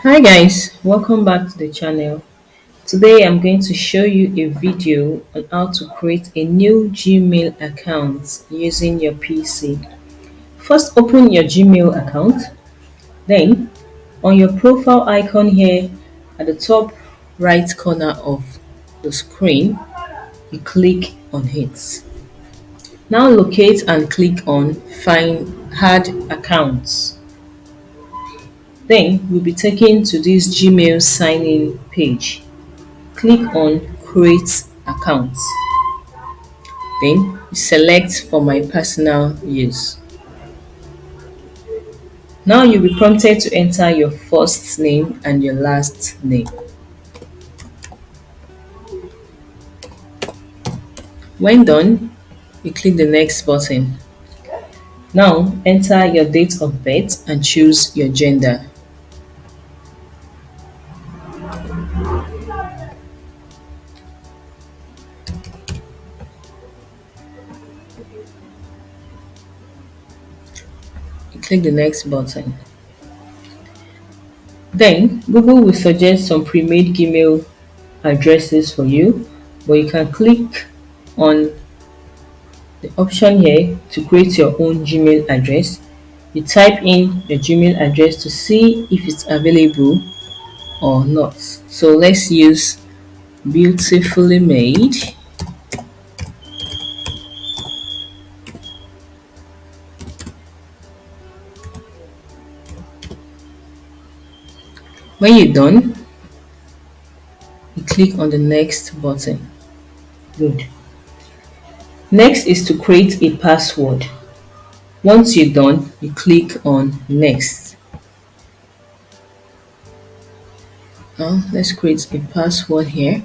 Hi guys, welcome back to the channel. Today I'm going to show you a video on how to create a new Gmail account using your PC. First open your Gmail account, then on your profile icon here at the top right corner of the screen, you click on it. Now locate and click on Find Add Accounts. Then you'll be taken to this Gmail sign-in page. Click on Create Account. Then you select for my personal use. Now you'll be prompted to enter your first name and your last name. When done, you click the next button. Now enter your date of birth and choose your gender. You click the next button. Then Google will suggest some pre-made Gmail addresses for you, but you can click on the option here to create your own Gmail address. You type in your Gmail address to see if it's available or not. So let's use beautifully made. When you're done, you click on the next button. Good. Next is to create a password. Once you're done, you click on next. Now let's create a password here.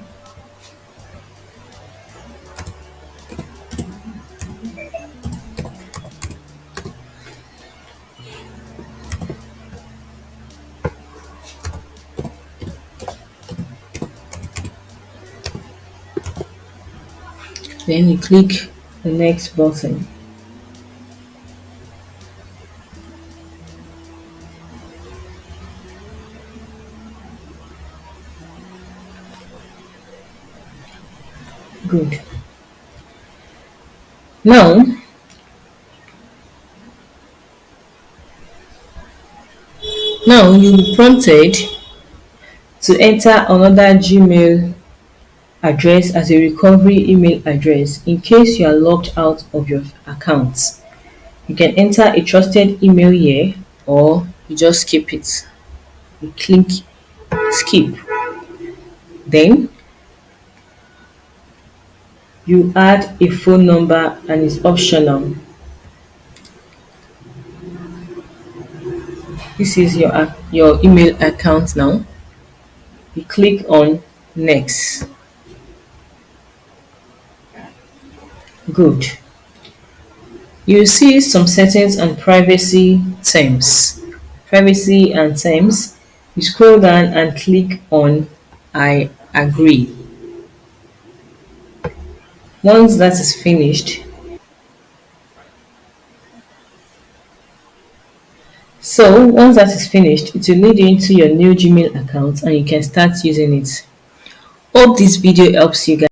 Then you click the next button. Good. Now you'll be prompted to enter another Gmail address as a recovery email address in case you are logged out of your account. You can enter a trusted email here or you just skip it. You click skip. Then you add a phone number and it's optional. This is your email account now. You click on next. Good. You see some settings and privacy terms. Privacy and terms. You scroll down and click on I agree. Once that is finished, it will lead you into your new Gmail account and you can start using it. Hope this video helps you guys.